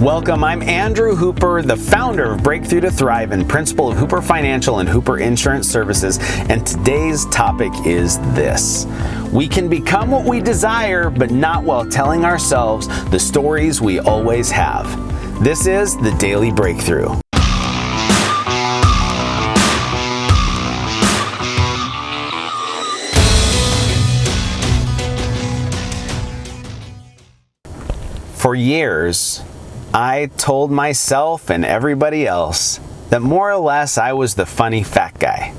Welcome, I'm Andrew Hooper, the founder of Breakthrough to Thrive and principal of Hooper Financial and Hooper Insurance Services, and today's topic is this. We can become what we desire, but not while telling ourselves the stories we always have. This is the Daily Breakthrough. For years, I told myself and everybody else that more or less I was the funny fat guy.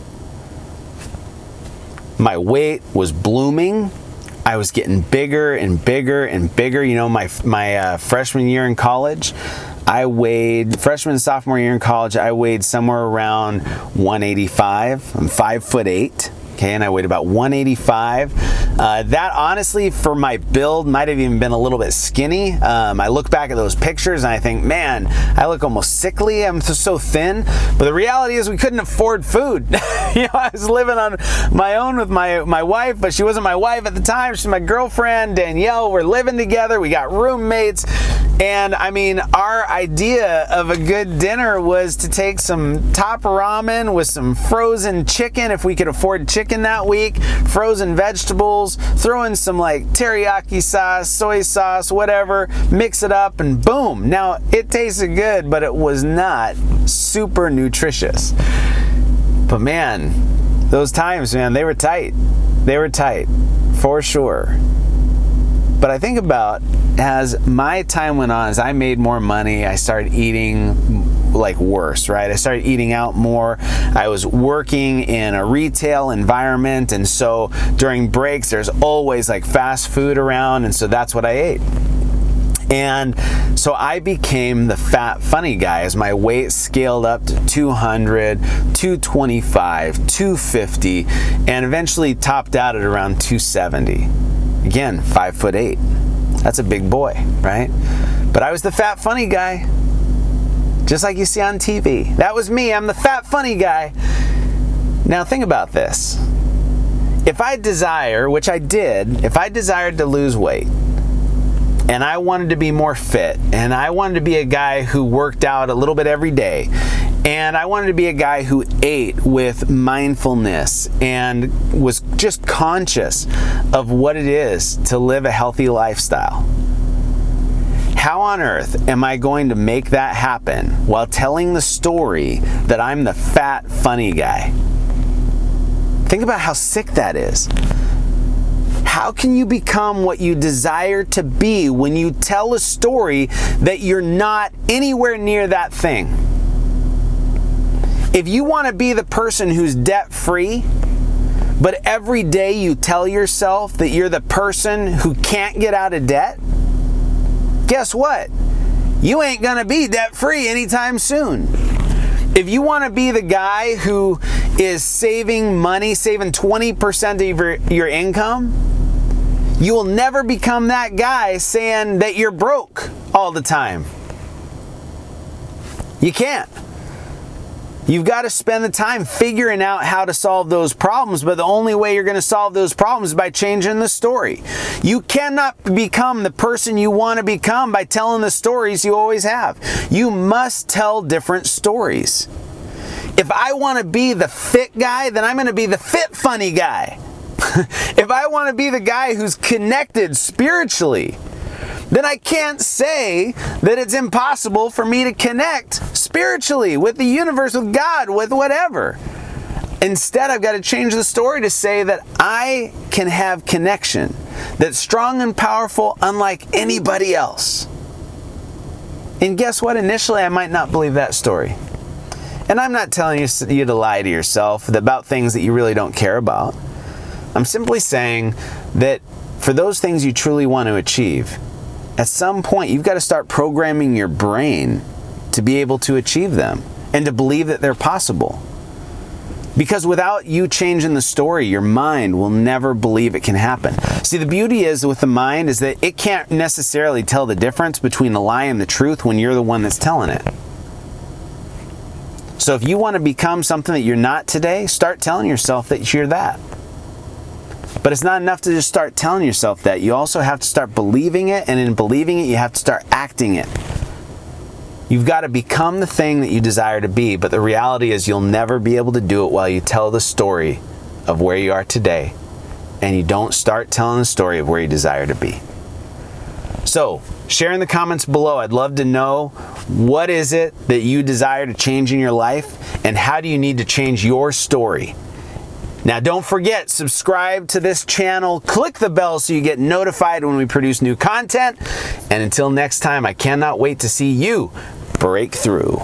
My weight was blooming. I was getting bigger and bigger and bigger. You know, my freshman year in college, freshman and sophomore year in college, I weighed somewhere around 185. I'm 5'8". Okay, and I weighed about 185. That honestly, for my build, might have even been a little bit skinny. I look back at those pictures and I think, man, I look almost sickly. I'm so thin. But the reality is we couldn't afford food. I was living on my own with my wife, but she wasn't my wife at the time. She's my girlfriend, Danielle. We're living together. We got roommates. And I mean, our idea of a good dinner was to take some top ramen with some frozen chicken, if we could afford chicken that week, frozen vegetables, throw in some like teriyaki sauce, soy sauce, whatever, mix it up, and boom. Now, it tasted good, but it was not super nutritious. But man, those times, man, they were tight. They were tight, for sure. But I think about, as my time went on, as I made more money, I started eating like worse, right? I started eating out more. I was working in a retail environment, and so during breaks, there's always like fast food around, and so that's what I ate. And so I became the fat funny guy as my weight scaled up to 200, 225, 250, and eventually topped out at around 270. Again, 5'8". That's a big boy, right? But I was the fat funny guy, just like you see on TV. That was me. I'm the fat funny guy. Now think about this. If I desire, which I did, if I desired to lose weight, and I wanted to be more fit, and I wanted to be a guy who worked out a little bit every day, and I wanted to be a guy who ate with mindfulness and was just conscious of what it is to live a healthy lifestyle. How on earth am I going to make that happen while telling the story that I'm the fat, funny guy? Think about how sick that is. How can you become what you desire to be when you tell a story that you're not anywhere near that thing? If you want to be the person who's debt-free, but every day you tell yourself that you're the person who can't get out of debt, guess what? You ain't going to be debt-free anytime soon. If you want to be the guy who is saving money, saving 20% of your income, you will never become that guy saying that you're broke all the time. You can't. You've got to spend the time figuring out how to solve those problems, but the only way you're going to solve those problems is by changing the story. You cannot become the person you want to become by telling the stories you always have. You must tell different stories. If I want to be the fit guy, then I'm going to be the fit funny guy. If I want to be the guy who's connected spiritually, then I can't say that it's impossible for me to connect spiritually with the universe, with God, with whatever. Instead, I've got to change the story to say that I can have connection that's strong and powerful unlike anybody else. And guess what? Initially, I might not believe that story. And I'm not telling you to lie to yourself about things that you really don't care about. I'm simply saying that for those things you truly want to achieve, at some point, you've got to start programming your brain to be able to achieve them and to believe that they're possible. Because without you changing the story, your mind will never believe it can happen. See, the beauty is with the mind is that it can't necessarily tell the difference between the lie and the truth when you're the one that's telling it. So if you want to become something that you're not today, start telling yourself that you're that. But it's not enough to just start telling yourself that. You also have to start believing it, and in believing it, you have to start acting it. You've got to become the thing that you desire to be, but the reality is you'll never be able to do it while you tell the story of where you are today and you don't start telling the story of where you desire to be. So, share in the comments below. I'd love to know, what is it that you desire to change in your life, and how do you need to change your story? Now, don't forget, subscribe to this channel, click the bell so you get notified when we produce new content. And until next time, I cannot wait to see you break through.